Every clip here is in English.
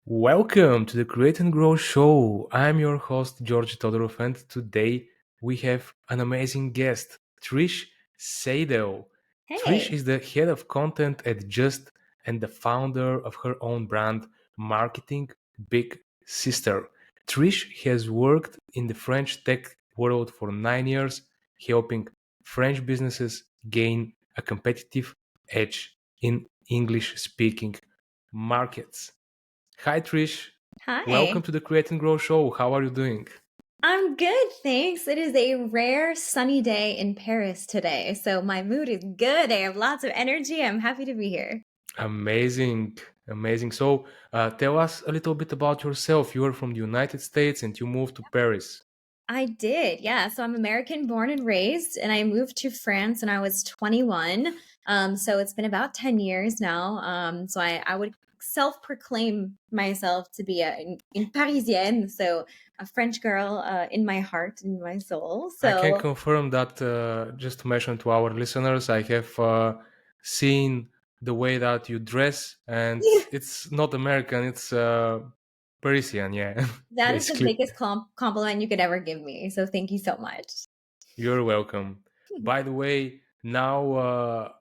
Welcome to the Create and Grow Show. I'm your host, George Todorov, and today we have an amazing guest, Trish Seidel. Trish Hey. is the head of content at Just and the founder of her own brand, Marketing Big Sister. Trish has worked in the French tech world for 9 years, helping French businesses gain a competitive edge in English speaking markets. Hi, Trish. Welcome Hi. to the Create and Grow Show. How are you doing? I'm good, thanks. It is a rare sunny day in Paris today, so my mood is good. I have lots of energy. I'm happy to be here. Amazing, amazing. So, tell us a little bit about yourself. You are from the United States and you moved to Paris. I did, yeah. So I'm American born and raised, and I moved to France when I was 21. So it's been about 10 years now. So I would self-proclaim myself to be une Parisienne, so a French girl in my heart and my soul. I can So confirm that, just to mention to our listeners, I have seen the way that you dress, and it's not American, it's Parisian, yeah, that is the basically. biggest compliment you could ever give me. So thank you so much. You're welcome. By the way, now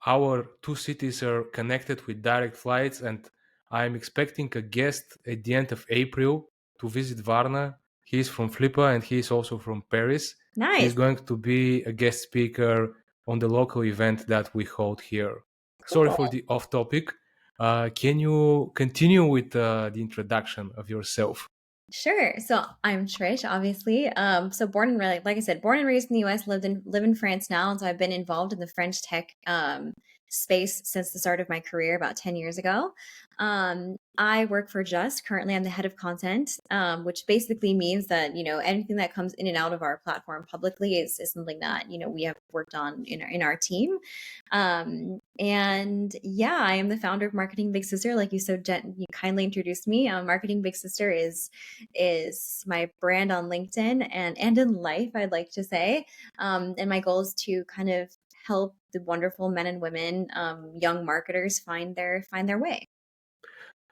our two cities are connected with direct flights, and I'm expecting a guest at the end of April to visit Varna. He's from Flippa and he's also from Paris. He's Nice. going to be a guest speaker on the local event that we hold here. Sorry for Cool. the off topic. Can you continue with the introduction of yourself? Sure. So I'm Trish, obviously. So born and like I said, born and raised in the US, live in France now. And so I've been involved in the French tech space since the start of my career about 10 years ago. I work for Just. Currently, I'm the head of content, which basically means that, anything that comes in and out of our platform publicly is something that, we have worked on in our team. And yeah, I am the founder of Marketing Big Sister. Like you kindly introduced me. Marketing Big Sister is my brand on LinkedIn and in life, I'd like to say. And my goal is to kind of help the wonderful men and women, young marketers find their way.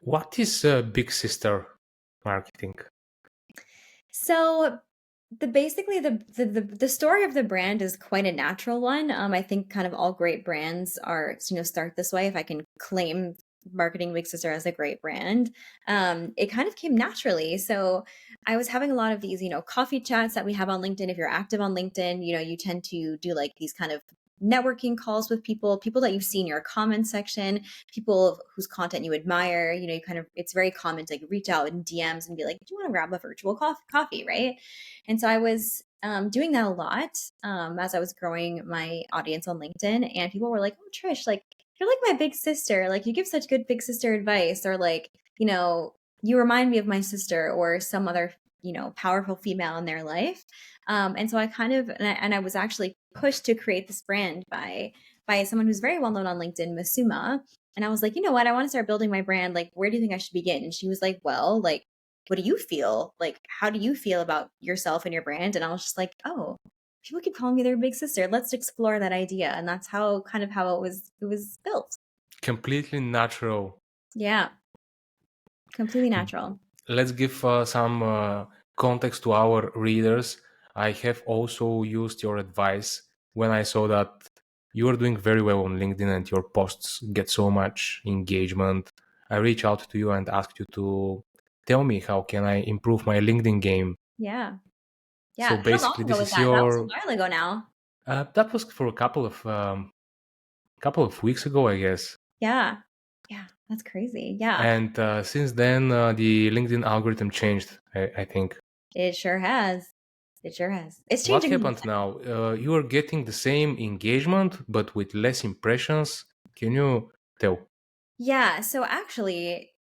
What is Big Sister marketing? So basically the story of the brand is quite a natural one. I think kind of all great brands are start this way. If I can claim Marketing Big Sister as a great brand, it kind of came naturally. So I was having a lot of these coffee chats that we have on LinkedIn. If you're active on LinkedIn, you tend to do like these kind of networking calls with people that you've seen in your comment section, people whose content you admire. You kind of, it's very common to like reach out in DMs and be like, do you want to grab a virtual coffee, right? And so I was doing that a lot as I was growing my audience on LinkedIn. And people were like, oh, Trish, like, you're like my big sister. Like, you give such good big sister advice. Or, like, you remind me of my sister or some other, powerful female in their life. And so I kind of, and I was actually pushed to create this brand by someone who's very well known on LinkedIn, Masuma. And I was like, you know what? I want to start building my brand. Like, where do you think I should begin? And she was like, well, like, what do you feel? Like, how do you feel about yourself and your brand? And I was just like, oh, people keep calling me their big sister. Let's explore that idea. And that's how it was built. Completely natural. Yeah, completely natural. Let's give some context to our readers. I have also used your advice when I saw that you are doing very well on LinkedIn and your posts get so much engagement. I reached out to you and asked you to tell me how can I improve my LinkedIn game. Yeah. So Yeah. How long basically, ago this was is that? That was a your while ago now. that was for a couple of weeks ago, I guess. Yeah. Yeah. That's crazy. Yeah. And since then, the LinkedIn algorithm changed, I think. It sure has. It sure has. It's What changing. happened now? You are getting the same engagement, but with less impressions. Can you tell? Yeah, so actually,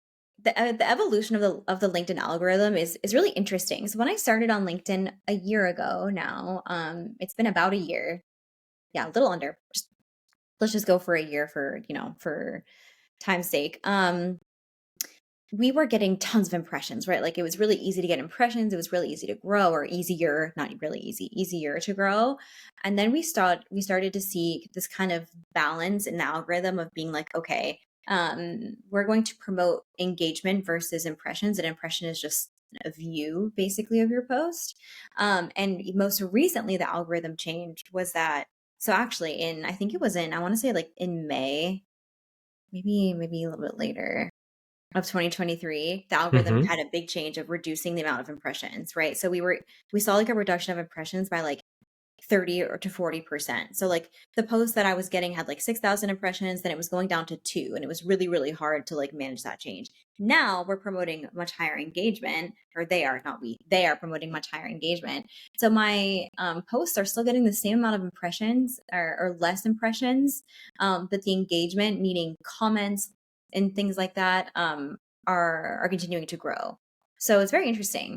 the evolution of the LinkedIn algorithm is really interesting. So when I started on LinkedIn a year ago now, it's been about a year. Yeah, a little under. Let's just go for a year for for time's sake. We were getting tons of impressions, right? Like it was really easy to get impressions. It was really easy to grow, or easier, not really easy, easier to grow. And then we started to see this kind of balance in the algorithm of being like, okay, we're going to promote engagement versus impressions. An impression is just a view basically of your post. And most recently, the algorithm changed was that. So actually, I think it was I want to say like in May, maybe a little bit later of 2023, the algorithm Mm-hmm. had a big change of reducing the amount of impressions, right? So we saw like a reduction of impressions by like 30 or to 40%. So like the post that I was getting had like 6,000 impressions, then it was going down to 2, and it was really really hard to like manage that change. Now we're promoting much higher engagement, or they are, not we. They are promoting much higher engagement. So my posts are still getting the same amount of impressions or less impressions, but the engagement, meaning comments and things like that, are continuing to grow. So it's very interesting.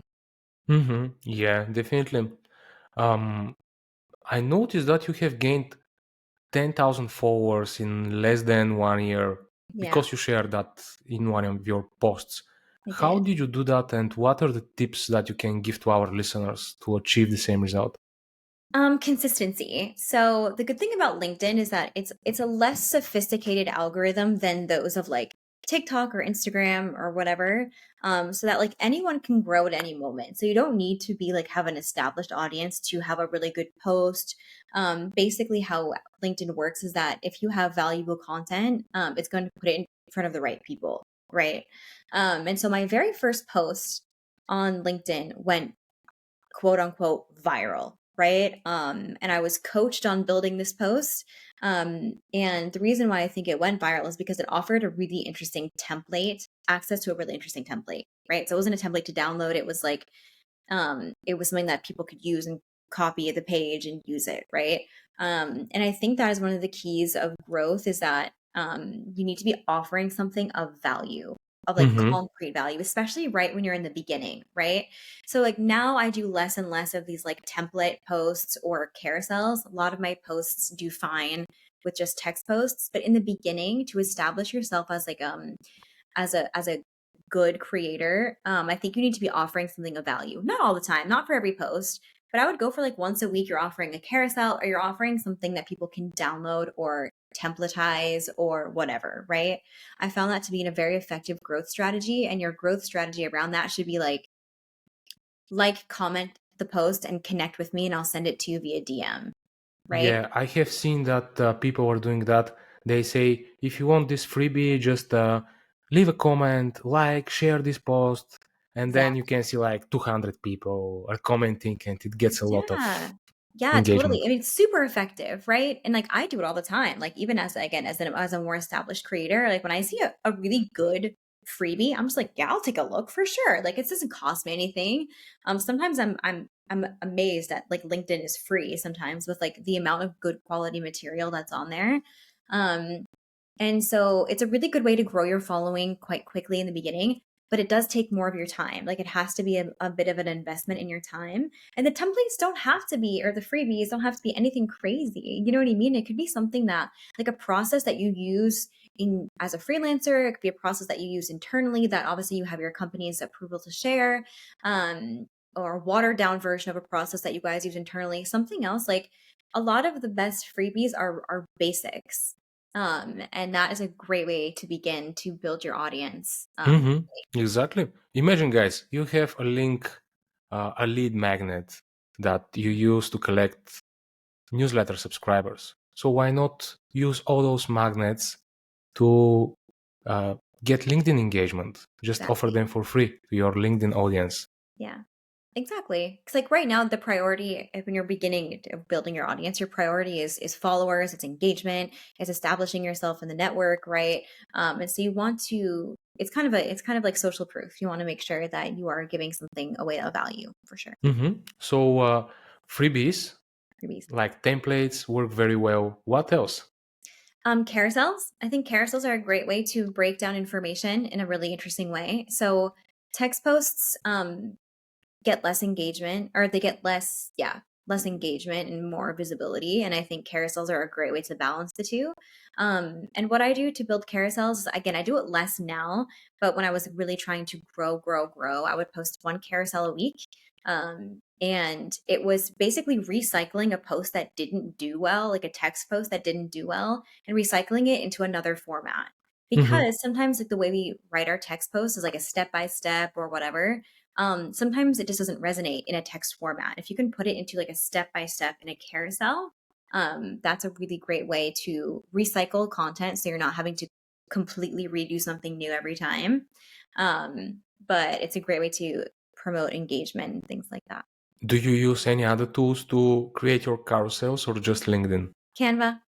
Mm-hmm. Yeah, definitely. Um, I noticed that you have gained 10,000 followers in less than 1 year Yeah, because you shared that in one of your posts. I How did. did you do that, and what are the tips that you can give to our listeners to achieve the same result? Consistency. So the good thing about LinkedIn is that it's a less sophisticated algorithm than those of like TikTok or Instagram or whatever. So that like anyone can grow at any moment. So you don't need to be like have an established audience to have a really good post. Basically how LinkedIn works is that if you have valuable content, it's going to put it in front of the right people, right? And so my very first post on LinkedIn went quote unquote viral, right? And I was coached on building this post. And the reason why I think it went viral is because it offered a really interesting template, access to a really interesting template, right? So it wasn't a template to download. It was like it was something that people could use and copy the page and use it, right? And I think that is one of the keys of growth is that you need to be offering something of value, of like Mm-hmm. concrete value, especially right when you're in the beginning, right? So like now I do less and less of these like template posts or carousels. A lot of my posts do fine with just text posts, but in the beginning, to establish yourself as like as a good creator, I think you need to be offering something of value. Not all the time, not for every post, but I would go for like once a week. You're offering a carousel, or you're offering something that people can download or templatize or whatever, right? I found that to be a very effective growth strategy, and your growth strategy around that should be like, comment the post and connect with me, and I'll send it to you via DM, right? Yeah, I have seen that people are doing that. They say, if you want this freebie, just leave a comment, like, share this post, and then you Exactly. can see like 200 people are commenting, and it gets a lot of Yeah. Yeah, totally. engagement. I mean, it's super effective, right? And like I do it all the time. Like even as again as a more established creator, like when I see a really good freebie, I'm just like, yeah, I'll take a look for sure. Like it doesn't cost me anything. Sometimes I'm amazed at like LinkedIn is free sometimes with like the amount of good quality material that's on there. Um, and so it's a really good way to grow your following quite quickly in the beginning, but it does take more of your time. Like it has to be a bit of an investment in your time. And the templates don't have to be, or the freebies don't have to be anything crazy. You know what I mean? It could be something that, like a process that you use in as a freelancer. It could be a process that you use internally that obviously you have your company's approval to share, or a watered down version of a process that you guys use internally. Something else like a lot of the best freebies are basics, and that is a great way to begin to build your audience. Exactly. Imagine, guys, you have a link, a lead magnet that you use to collect newsletter subscribers. So why not use all those magnets to uh, get LinkedIn engagement? Just offer Exactly. them for free to your LinkedIn audience. Yeah. Exactly. Because like right now, the priority when you're beginning of building your audience, your priority is followers, it's engagement, it's establishing yourself in the network, right? And so you want to. It's kind of like social proof. You want to make sure that you are giving something away of value for sure. So freebies Freebies. like templates work very well. What else? Carousels. I think carousels are a great way to break down information in a really interesting way. So text posts, get less engagement, or they get less engagement and more visibility, and I think carousels are a great way to balance the two. And what I do to build carousels is, again, I do it less now, but when I was really trying to grow, I would post one carousel a week. And it was basically recycling a post that didn't do well, like a text post that didn't do well, and recycling it into another format. Mm-hmm. because sometimes like the way we write our text posts is like a step by step or whatever. Sometimes it just doesn't resonate in a text format. If you can put it into like a step by step in a carousel, that's a really great way to recycle content so you're not having to completely redo something new every time. But it's a great way to promote engagement and things like that. Do you use any other tools to create your carousels or just LinkedIn? Canva.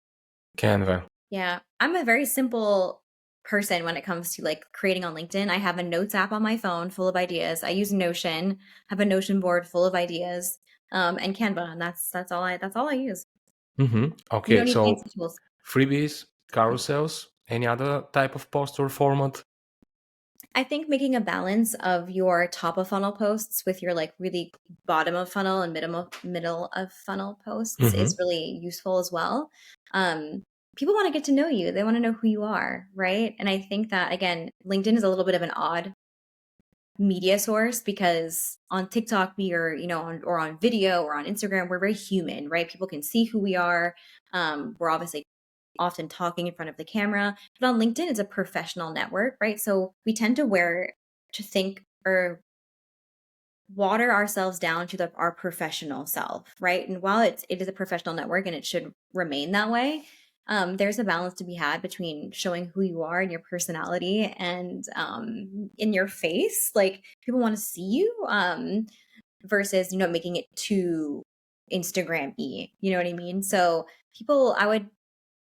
Canva. Yeah, I'm a very simple person when it comes to like creating on LinkedIn. I have a notes app on my phone full of ideas. I use Notion, have a Notion board full of ideas, and Canva, and that's all I use. Mm-hmm. You Okay, don't need so fancy tools. freebies, carousels, any other type of post or format? I think making a balance of your top of funnel posts with your like really bottom of funnel and middle of funnel posts Mm-hmm. is really useful as well. Um, People want to get to know you. They want to know who you are, right? And I think that again, LinkedIn is a little bit of an odd media source because on TikTok we are, or on video or on Instagram, we're very human, right? People can see who we are. We're obviously often talking in front of the camera, but on LinkedIn, it's a professional network, right? So we tend to think or water ourselves down to our professional self, right? And while it is a professional network and it should remain that way, there's a balance to be had between showing who you are and your personality and in your face. Like people want to see you versus making it too Instagram-y. You know what I mean? So I would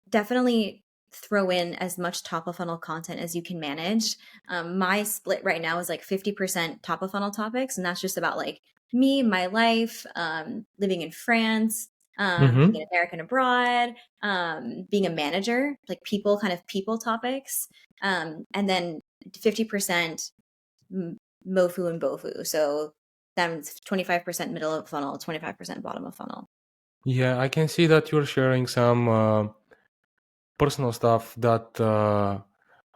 definitely throw in as much top of funnel content as you can manage. My split right now is like 50% top of funnel topics, and that's just about like me, my life, living in France, being Mm-hmm. an American abroad, being a manager, like people topics, and then 50% mofu and bofu. So that's 25% middle of funnel, 25% bottom of funnel. Yeah, I can see that you're sharing some personal stuff that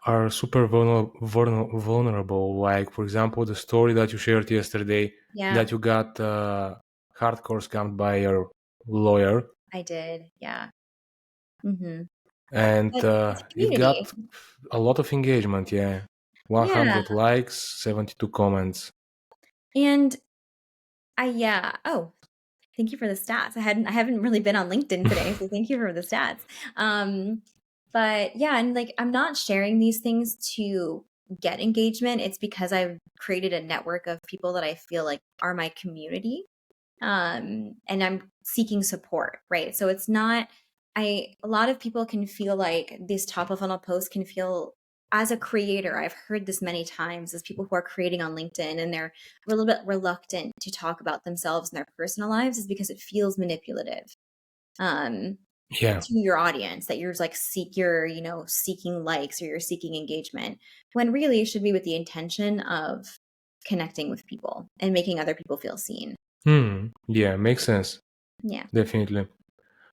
are super vulnerable. Like, for example, the story that you shared yesterday Yeah, that you got hardcore scammed by your lawyer, I did. Yeah. Hmm. and But it's a it community. got a lot of engagement. Yeah, Yeah. 100 likes, 72 comments. And yeah. Oh, thank you for the stats. I haven't really been on LinkedIn today, so thank you for the stats. Um, but yeah, and like I'm not sharing these things to get engagement. It's because I've created a network of people that I feel like are my community. And I'm seeking support, right? So it's not, a lot of people can feel like these top of funnel posts can feel, as a creator, I've heard this many times, as people who are creating on LinkedIn and they're a little bit reluctant to talk about themselves and their personal lives, is because it feels manipulative. Um, Yeah. to your audience, that you're like seeking likes or you're seeking engagement, when really it should be with the intention of connecting with people and making other people feel seen. Yeah, makes sense. Yeah. Definitely.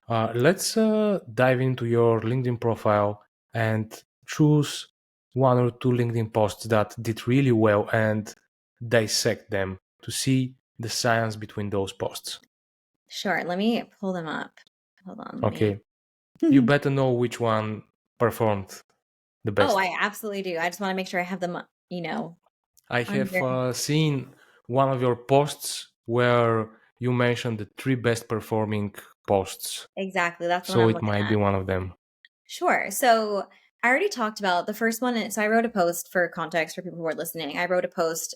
Let's dive into your LinkedIn profile and choose one or two LinkedIn posts that did really well and dissect them to see the science between those posts. Sure. Let me pull them up. Hold on. Let me. Okay, you better know which one performed the Oh, best. I absolutely do. I just want to make sure I have them, I have under. seen one of your posts where you mentioned the three best performing posts, Exactly. That's the one so I'm it looking might be at. one of them. Sure. So I already talked about the first one. So I wrote a post for context for people who are listening. I wrote a post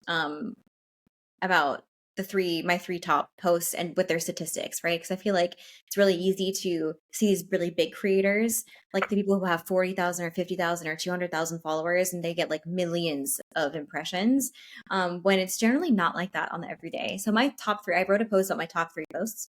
about my three top posts and with their statistics, right? Because I feel like it's really easy to see these really big creators, like the people who have 40,000 or 50,000 or 200,000 followers, and they get like millions of impressions, when it's generally not like that on the everyday. So my top three, I wrote a post about my top three posts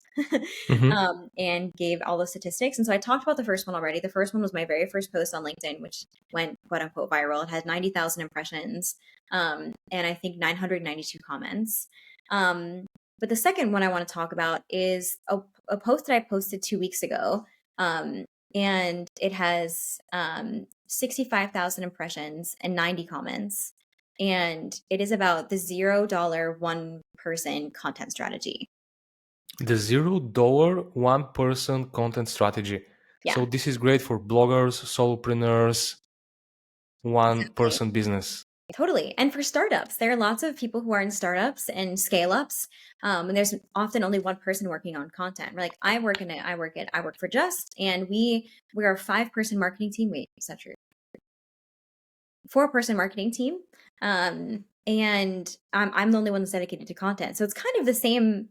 Hmm. and gave all the statistics. And so I talked about the first one already. The first one was my very first post on LinkedIn, which went quote unquote viral. It had 90,000 impressions, and I think 992 comments. But the second one I want to talk about is a post that I posted 2 weeks ago. And it has 65,000 impressions and 90 comments. And it is about the $0 one person content strategy. The $0 one person content strategy. So Yeah. this is great for bloggers, solopreneurs, one Exactly. person business. Totally. And for startups, there are lots of people who are in startups and scale ups. And there's often only one person working on content. We're like, I work for Just, and we're a 5-person marketing team. Wait, is that true? 4-person marketing team. And I'm the only one that's dedicated to content. So it's kind of the same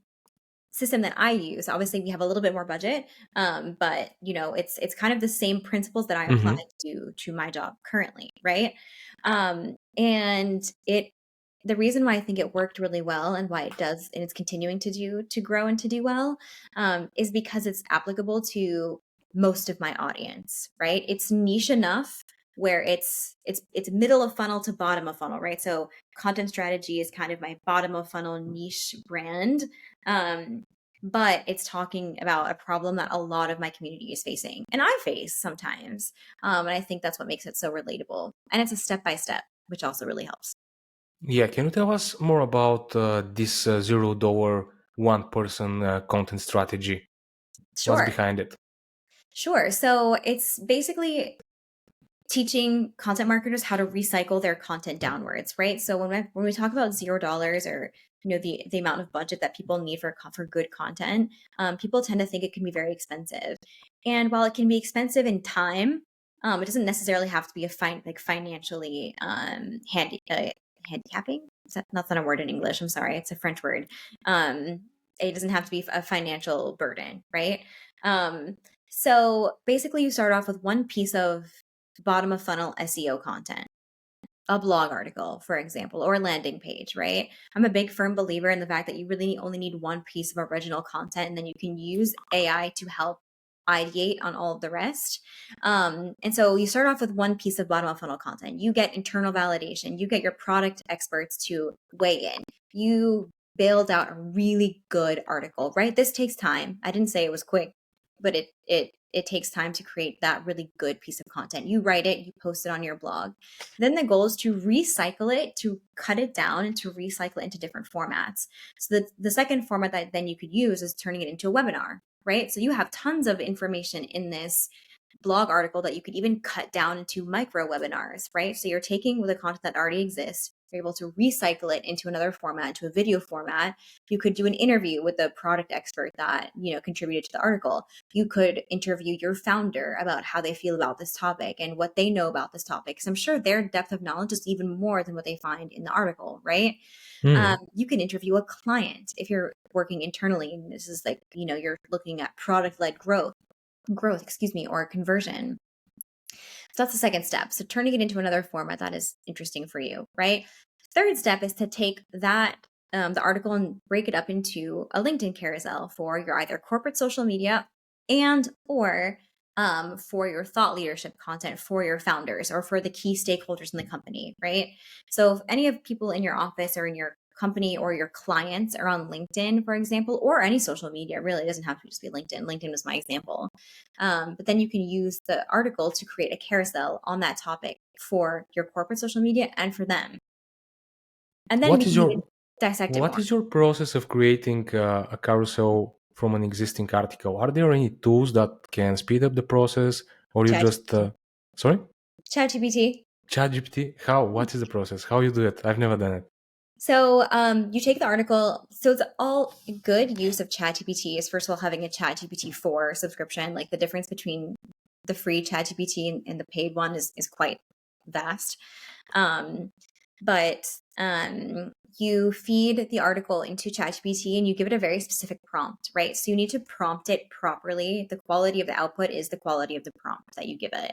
system that I use. Obviously, we have a little bit more budget, but it's kind of the same principles that I apply Hmm. to my job currently, right? And the reason why I think it worked really well and why it does and it's continuing to grow and to do well, is because it's applicable to most of my audience, right? It's niche enough where it's middle of funnel to bottom of funnel, right? So content strategy is kind of my bottom of funnel niche brand. Um, but it's talking about a problem that a lot of my community is facing and I face sometimes. And I think that's what makes it so relatable. And it's a step by step, which also really helps. Yeah, can you tell us more about this $0 one person content strategy? What's Sure. behind it? Sure. So it's basically teaching content marketers how to recycle their content downwards, right? So when we talk about $0 or the amount of budget that people need for good content, people tend to think it can be very expensive. And while it can be expensive in time, it doesn't necessarily have to be financially handicapping. That's not a word in English. I'm sorry, it's a French word. Um, it doesn't have to be a financial burden, right? Um, so basically, you start off with one piece of bottom of funnel SEO content, a blog article, for example, or a landing page, right? I'm a big firm believer in the fact that you really only need one piece of original content, and then you can use AI to help ideate on all of the rest. And so you start off with one piece of bottom of funnel content. You get internal validation. You get your product experts to weigh in. You build out a really good article, right? This takes time. I didn't say it was quick, but it takes time to create that really good piece of content. You write it, you post it on your blog. Then the goal is to recycle it, to cut it down and to recycle it into different formats. So the second format that then you could use is turning it into a webinar, right? So you have tons of information in this blog article that you could even cut down into micro webinars, right? So you're taking the content that already exists, you're able to recycle it into another format, into a video format. You could do an interview with the product expert that, contributed to the article. You could interview your founder about how they feel about this topic and what they know about this topic. Because I'm sure their depth of knowledge is even more than what they find in the article, right? Hmm. You can interview a client if you're working internally and this is like, you're looking at product-led growth, or conversion. So that's the second step. So turning it into another format that is interesting for you, right? Third step is to take that the article and break it up into a LinkedIn carousel for your either corporate social media and or for your thought leadership content for your founders or for the key stakeholders in the company, right? So if any of people in your office or in your company or your clients are on LinkedIn, for example, or any social media, really it doesn't have to just be LinkedIn. LinkedIn was my example. But then you can use the article to create a carousel on that topic for your corporate social media and for them. And then we What is can even your dissect it what more. is your process of creating a carousel from an existing article? Are there any tools that can speed up the process, or you just ChatGPT. sorry? ChatGPT. ChatGPT? How? What is the process? How you do it? I've never done it. So you take the article. So it's all good use of ChatGPT is first of all having a ChatGPT 4 subscription. Like the difference between the free ChatGPT and the paid one is quite vast. Um, but you feed the article into ChatGPT and you give it a very specific prompt, right? So you need to prompt it properly. The quality of the output is the quality of the prompt that you give it.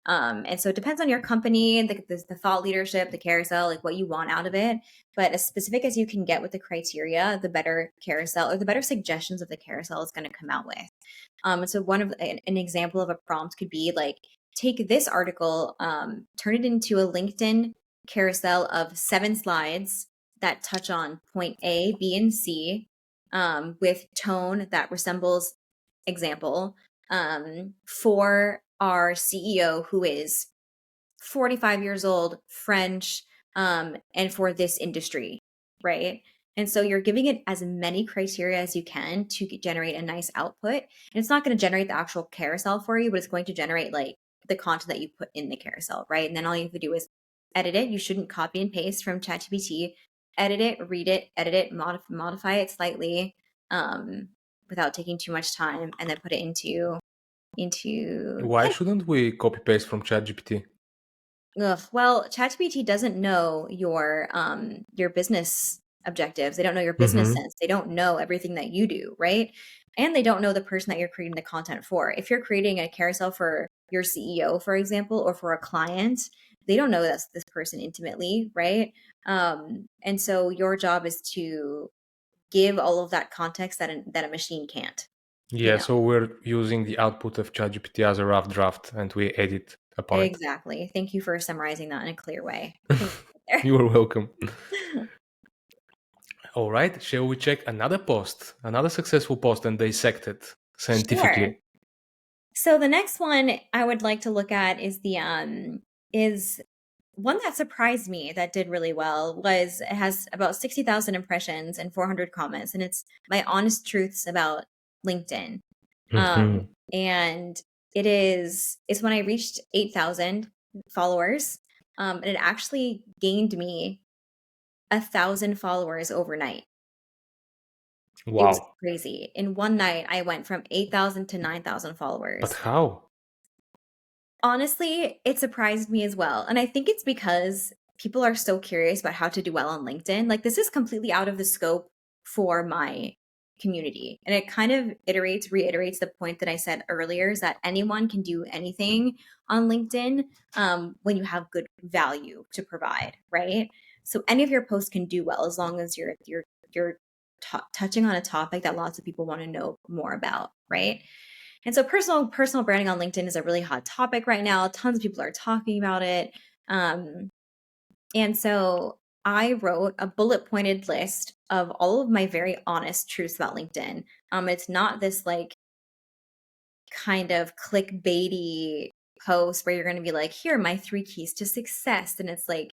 And so it depends on your company, the thought leadership, the carousel, like what you want out of it. But as specific as you can get with the criteria, the better carousel or the better suggestions of the carousel is going to come out with. So an example of a prompt could be like, take this article, turn it into a LinkedIn carousel of 7 slides that touch on point A, B, and C with tone that resembles example for our CEO who is 45 years old, French, and for this industry, right? And so you're giving it as many criteria as you can to generate a nice output. And it's not going to generate the actual carousel for you, but it's going to generate like the content that you put in the carousel, right? And then all you have to do is edit it. You shouldn't copy and paste from ChatGPT. Edit it, read it, edit it, modify it slightly, without taking too much time, and then put it into Why shouldn't we copy paste from ChatGPT? well, ChatGPT doesn't know your business objectives. They don't know your business Mm-hmm. sense. They don't know everything that you do, right? And they don't know the person that you're creating the content for. If you're creating a carousel for your CEO, for example, or for a client, they don't know that's this person intimately, right? And so your job is to give all of that context that a machine can't, you Yeah, know. so we're using the output of ChatGPT as a rough draft and we edit upon it. Exactly. Thank you for summarizing that in a clear way. I think we'll You are welcome. get there. All right, shall we check another post, another successful post, and dissect it Sure. scientifically? So the next one I would like to look at is one that surprised me that did really well. Was It has about 60,000 impressions and 400 comments, and it's my honest truths about LinkedIn. Mm-hmm. And it's when I reached 8,000 followers, and it actually gained me 1,000 followers overnight. It was Wow. crazy. In one night, I went from 8,000 to 9,000 But followers. how? Honestly, it surprised me as well. And I think it's because people are so curious about how to do well on LinkedIn. Like, this is completely out of the scope for my community. And it kind of reiterates the point that I said earlier, is that anyone can do anything on LinkedIn, when you have good value to provide, right? So any of your posts can do well as long as you're touching on a topic that lots of people want to know more about, right? And so personal branding on LinkedIn is a really hot topic right now. Tons of people are talking about it. Um, and so I wrote a bullet pointed list of all of my very honest truths about LinkedIn. It's not this like kind of clickbaity post where you're going to be like, here are my 3 keys to success. And it's like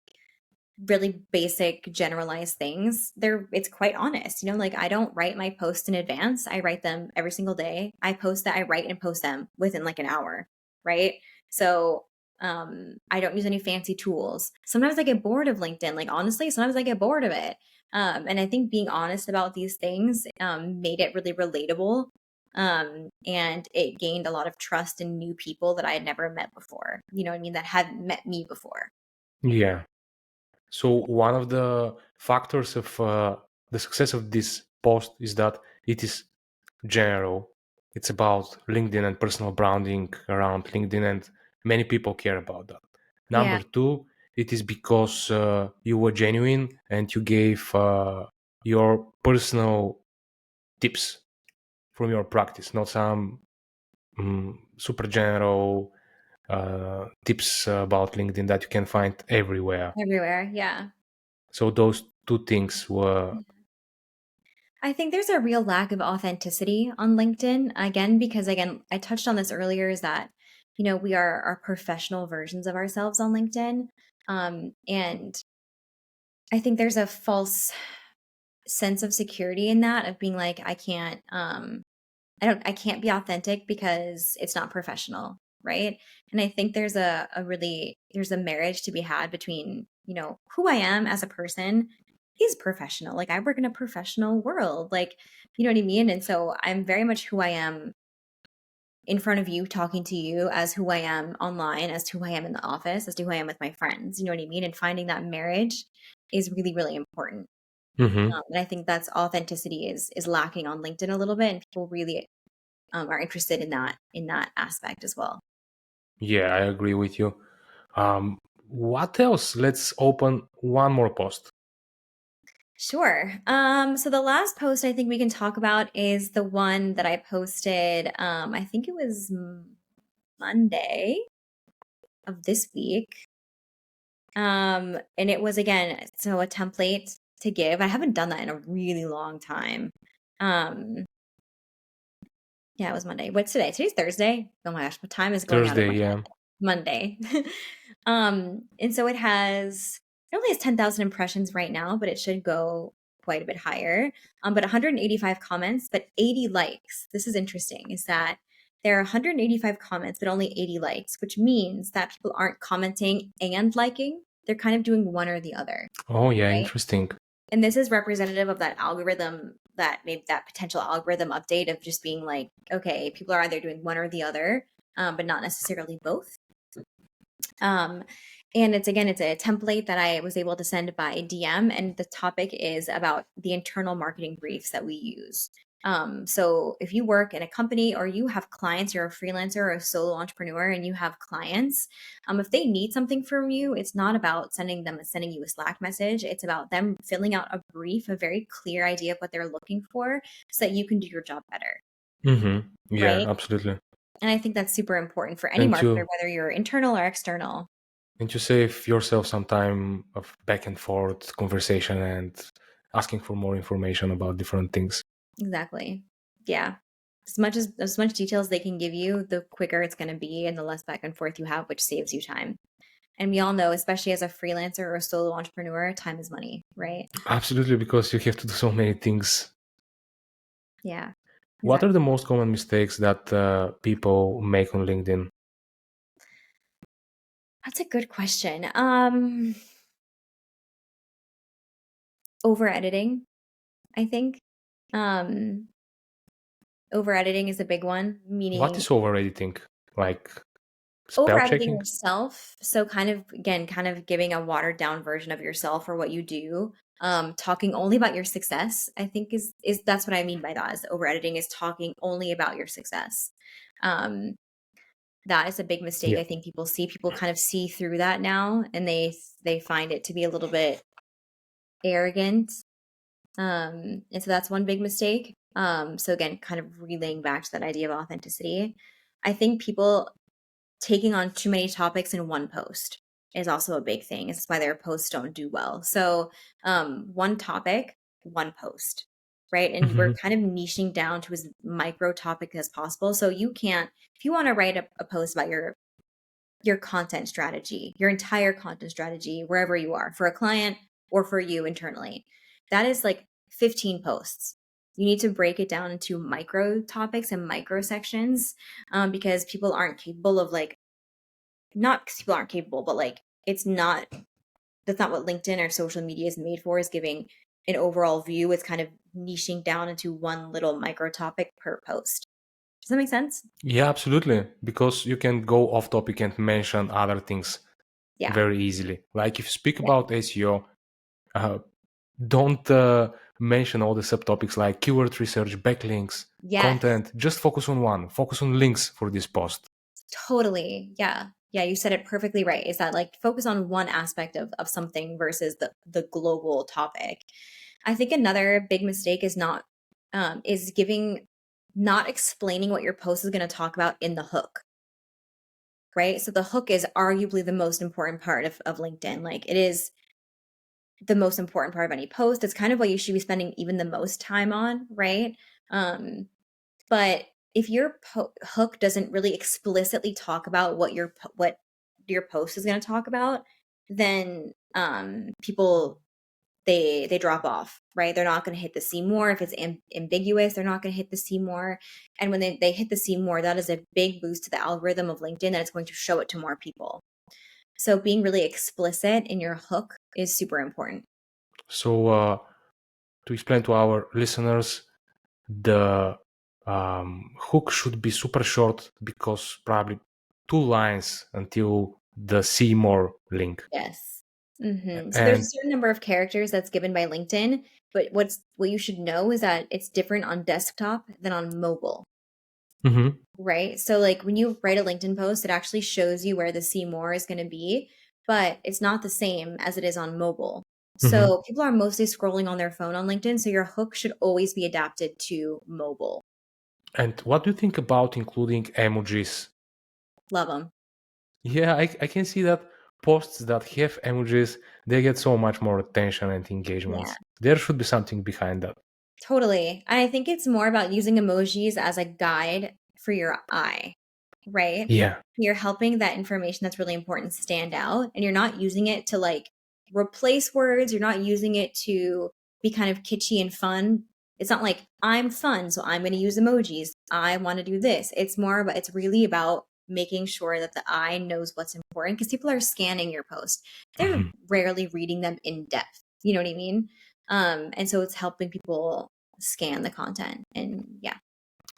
really basic generalized things. It's quite honest, like I don't write my posts in advance. I write them every single day. I write and post them within like an hour, right? So I don't use any fancy tools. Sometimes I get bored of LinkedIn, like honestly, sometimes I get bored of it. And I think being honest about these things made it really relatable, and it gained a lot of trust in new people that I had never met before, you know what I mean, that hadn't met me before. Yeah. So one of the factors of the success of this post is that it is general. It's about LinkedIn and personal branding around LinkedIn, and many people care about that. Yeah. Number two, it is because you were genuine and you gave your personal tips from your practice, not some super general tips about LinkedIn that you can find everywhere. Everywhere, yeah. So those two things were. Yeah. I think there's a real lack of authenticity on LinkedIn, again, because again, I touched on this earlier, is that, we are our professional versions of ourselves on LinkedIn. And I think there's a false sense of security in that, of being like, I can't be authentic because it's not professional, right? And I think there's a marriage to be had between, who I am as a person is professional. Like, I work in a professional world, like, you know what I mean? And so I'm very much who I am in front of you, talking to you, as who I am online, as to who I am in the office, as to who I am with my friends, you know what I mean? And finding that marriage is really, really important. Mhm. And I think that's authenticity is lacking on LinkedIn a little bit, and people really are interested in that aspect as well. Yeah, I agree with you. What else? Let's open one more post. Sure. So the last post I think we can talk about is the one that I posted. I think it was Monday of this week. And it was, again, so a template to give. I haven't done that in a really long time. Um, yeah, it was Monday. What's today? Today's Thursday. Oh my gosh, what time is going out of Thursday, my head? yeah. Monday. And so it only has 10,000 impressions right now, but it should go quite a bit higher. But 185 comments, but 80 likes. This is interesting, is that there are 185 comments, but only 80 likes, which means that people aren't commenting and liking. They're kind of doing one or the other, Oh, yeah, right? interesting. And this is representative of that algorithm, that maybe that potential algorithm update of just being like, okay, people are either doing one or the other, but not necessarily both. And it's a template that I was able to send by DM, and the topic is about the internal marketing briefs that we use. So if you work in a company or you have clients, you're a freelancer or a solo entrepreneur and you have clients, if they need something from you, it's not about sending you a Slack message. It's about them filling out a brief, a very clear idea of what they're looking for so that you can do your job better. Yeah, Right. absolutely. And I think that's super important for any And marketer, you whether you're internal or external. and you save yourself some time of back and forth conversation and asking for more information about different things. Exactly. Yeah. As much details they can give you, the quicker it's going to be and the less back and forth you have, which saves you time. And we all know, especially as a freelancer or a solo entrepreneur, time is money, right? Absolutely, because you have to do so many things. Yeah. What are Exactly. the most common mistakes that people make on LinkedIn? That's a good question. Over editing, I think. Um, Over editing is a big one, What meaning is over editing? Like over spell editing checking? yourself. So kind of again, kind of giving a watered down version of yourself or what you do. Talking only about your success, I think is that's what I mean by that. Is over editing is talking only about your success. Um, that is a big mistake. Yeah. I think people kind of see through that now, and they find it to be a little bit arrogant. And so that's one big mistake. So again, kind of relaying back to that idea of authenticity. I think people taking on too many topics in one post is also a big thing. It's why their posts don't do well. So one topic, one post, right? And we're hmm kind of niching down to as micro topic as possible. So you can't, if you want to write a post about your content strategy, your entire content strategy, wherever you are, for a client or for you internally, that is like 15 posts. You need to break it down into micro topics and micro sections, because people aren't capable of like, not because people aren't capable, but like it's not, that's not what LinkedIn or social media is made for, is giving an overall view. It's kind of niching down into one little micro topic per post. Does that make sense? Yeah, absolutely. Because you can go off topic and mention other things Yeah. very easily. Like if you speak Yeah. about SEO, uh, don't mention all the subtopics like keyword research, backlinks, Yes. content. Just focus on one. Focus on links for this post. Totally. Yeah. Yeah, you said it perfectly right. Is that like focus on one aspect of something versus the global topic. I think another big mistake is not explaining what your post is going to talk about in the hook. Right? So the hook is arguably the most important part of LinkedIn. Like it is the most important part of any post. It's kind of what you should be spending even the most time on, right? Um, but if your hook doesn't really explicitly talk about what your post is going to talk about, then people they drop off, right? They're not going to hit the see more. If it's ambiguous, they're not going to hit the see more. And when they hit the see more, that is a big boost to the algorithm of LinkedIn that it's going to show it to more people. So being really explicit in your hook is super important. So to explain to our listeners, the hook should be super short because probably 2 lines until the see more link. Yes. So there's a And certain number of characters that's given by LinkedIn, but what you should know is that it's different on desktop than on mobile, mhm, right? So like when you write a LinkedIn post, it actually shows you where the see more is going to be, but it's not the same as it is on mobile. mhm. So people are mostly scrolling on their phone on LinkedIn, so your hook should always be adapted to mobile. And what do you think about including emojis? Love them. Yeah, I can see that posts that have emojis, they get so much more attention and Yeah. engagements. There should be something behind that. Totally. And I think it's more about using emojis as a guide for your eye, right? Yeah. You're helping that information that's really important stand out, and you're not using it to like replace words. You're not using it to be kind of kitschy and fun. It's not like I'm fun, so I'm going to use emojis. I want to do this. It's more about, it's really about making sure that the eye knows what's important because people are scanning your post. They're Mhm. rarely reading them in depth. You know what I mean? And so it's helping people scan the content. And yeah,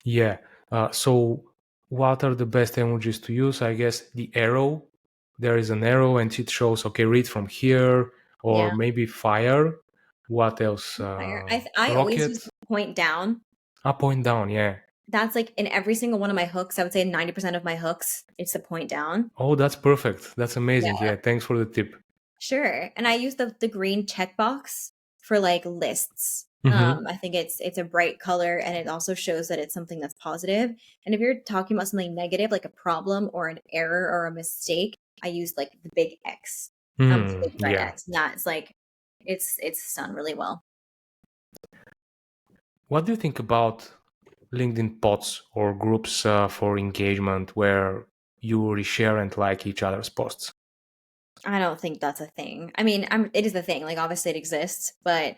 Yeah. So what are the best emojis to use? I guess the arrow. There is an arrow and it shows, okay, read from here, or yeah. maybe fire. What else? Fire. I always use Rocket. the point down. Up, point, down. Yeah. That's like in every single one of my hooks. I would say 90% of my hooks, it's the point down. Oh, that's perfect. That's amazing. Yeah. Yeah. Thanks for the tip. Sure. And I use the green checkbox for like lists. Mm-hmm. I think it's a bright color and it also shows that it's something that's positive. And if you're talking about something negative, like a problem or an error or a mistake, I use like the big X, the big red Yeah. X. And that's like it's done really well. What do you think about LinkedIn pods or groups for engagement where you reshare and like each other's posts? I don't think that's a thing. I mean, it is a thing. Like obviously it exists, but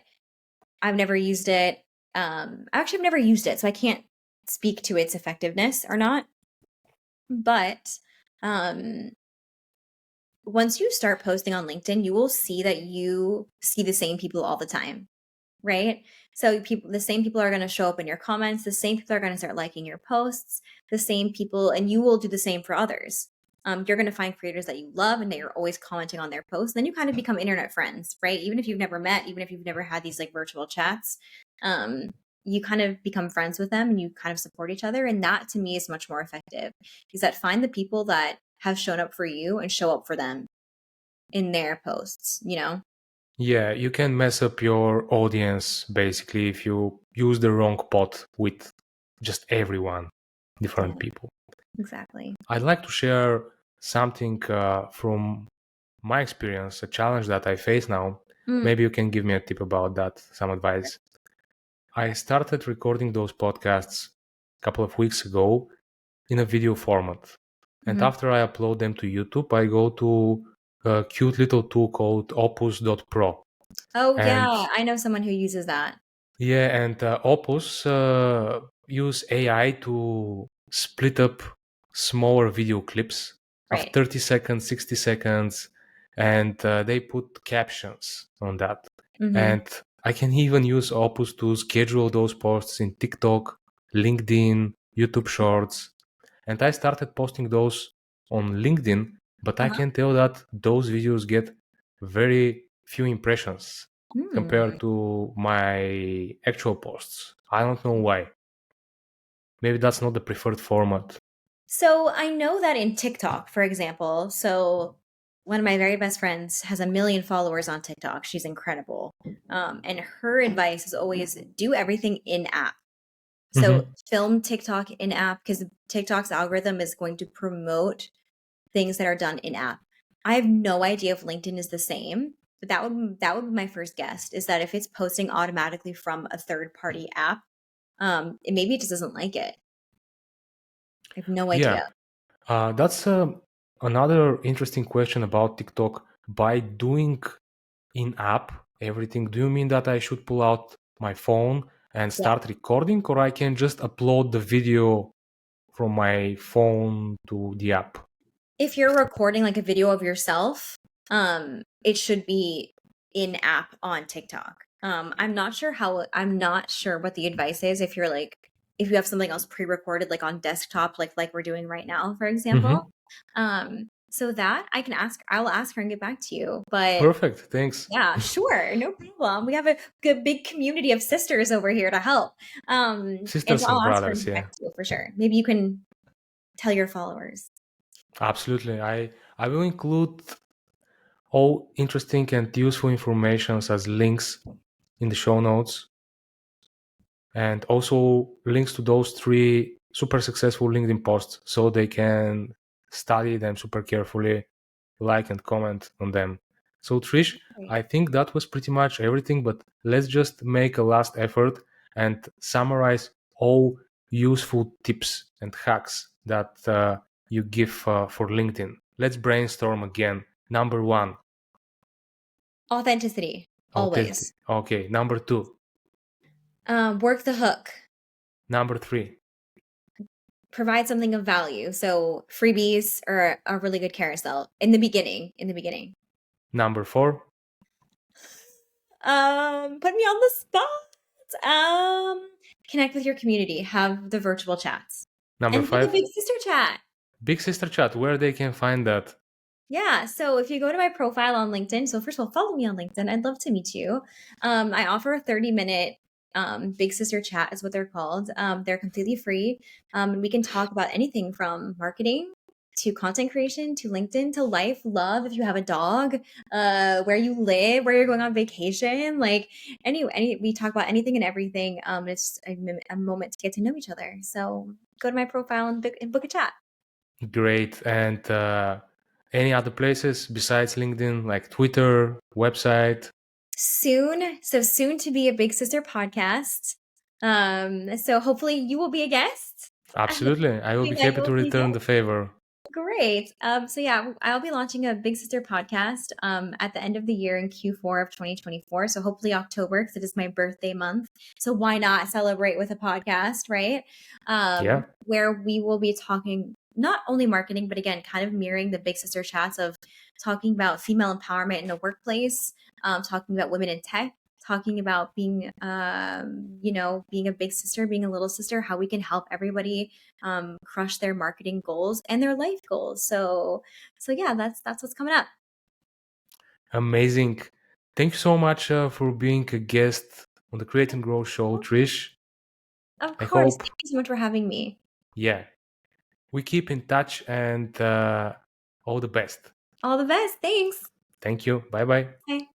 I've never used it. Actually, I've never used it, so I can't speak to its effectiveness or not. But um, once you start posting on LinkedIn, you will see that you see the same people all the time, right? So the same people are going to show up in your comments. The same people are going to start liking your posts. The same people, and you will do the same for others. You're going to find creators that you love and that you're always commenting on their posts. Then you kind of become internet friends, right? Even if you've never met, even if you've never had these like virtual chats, um, you kind of become friends with them and you kind of support each other. And that to me is much more effective. Is that find the people that have shown up for you and show up for them in their posts, you know? Yeah, you can mess up your audience basically if you use the wrong pot with just everyone, Yeah, different people. exactly. I'd like to share something from my experience, a challenge that I face now. Mm, Maybe you can give me a tip about that, some advice. I started recording those podcasts a couple of weeks ago in a video format. And mhm. after I upload them to YouTube, I go to a cute little tool called opus.pro. Oh, And yeah, I know someone who uses that. yeah, and Opus use AI to split up smaller video clips of Right. 30 seconds, 60 seconds, and they put captions on that. Mhm. And I can even use Opus to schedule those posts in TikTok, LinkedIn, YouTube Shorts. And I started posting those on LinkedIn, but I Uh-huh. can tell that those videos get very few impressions Hmm. compared to my actual posts. I don't know why. Maybe that's not the preferred format. So I know that in TikTok, for example, so one of my very best friends has 1 million followers on TikTok. She's incredible. And her advice is always do everything in app. So Hmm. film TikTok in app because TikTok's algorithm is going to promote things that are done in app. I have no idea if LinkedIn is the same, but that would be my first guess is that if it's posting automatically from a third party app, maybe it just doesn't like it. I have no Yeah, idea. that's another interesting question about TikTok. By doing in app everything, do you mean that I should pull out my phone and Yeah. start recording, or I can just upload the video from my phone to the app? If you're recording like a video of yourself, it should be in app on TikTok. I'm not sure what the advice is if you're like if you have something else pre-recorded like on desktop like we're doing right now, for example. Hmm. So that I'll ask her and get back to you. But Perfect, thanks. yeah, sure, no problem. We have a good big community of sisters over here to help. And so Sisters and I'll ask her and brothers, get yeah. back to you for sure. Maybe you can tell your followers. Absolutely. I will include all interesting and useful informations as links in the show notes, and also links to those three super successful LinkedIn posts so they can study them super carefully, like and comment on them. So Trish, Great. I think that was pretty much everything, but let's just make a last effort and summarize all useful tips and hacks that you give for LinkedIn. Let's brainstorm again. Number one, Authenticity, authenticity. always. Okay, number two. Work the hook. Number 3. Provide something of value. So freebies or a really good carousel in the beginning. In the beginning. Number 4. Put me on the spot. Connect with your community. Have the virtual chats. Number And have a 5. big sister chat. Big Sister Chat, where they can find that. Yeah, so if you go to my profile on LinkedIn, so first of all, follow me on LinkedIn. I'd love to meet you. I offer a 30-minute Big Sister chat is what they're called. They're completely free. And we can talk about anything from marketing to content creation to LinkedIn to life, love, if you have a dog, where you live, where you're going on vacation, like any we talk about anything and everything. It's a moment to get to know each other. So go to my profile and book a chat. Great. And any other places besides LinkedIn, like Twitter, website? Soon, so soon to be a Big Sister podcast. So hopefully you will be a guest. I'm Absolutely. I will be hoping that happy you'll to be return the favor. great. So yeah, I'll be launching a Big Sister podcast at the end of the year in Q4 of 2024. So hopefully October, because it is my birthday month. So why not celebrate with a podcast, right? Yeah. Where we will be talking not only marketing, but again, kind of mirroring the Big Sister chats of talking about female empowerment in the workplace, talking about women in tech, talking about being, being a big sister, being a little sister, how we can help everybody crush their marketing goals and their life goals. So yeah, that's what's coming up. Amazing. Thank you so much for being a guest on the Create and Grow show, Trish. Of I course. hope, Thank you so much for having me. yeah, we keep in touch and all the best. All the best. Thanks. Thank you. Bye bye. Bye.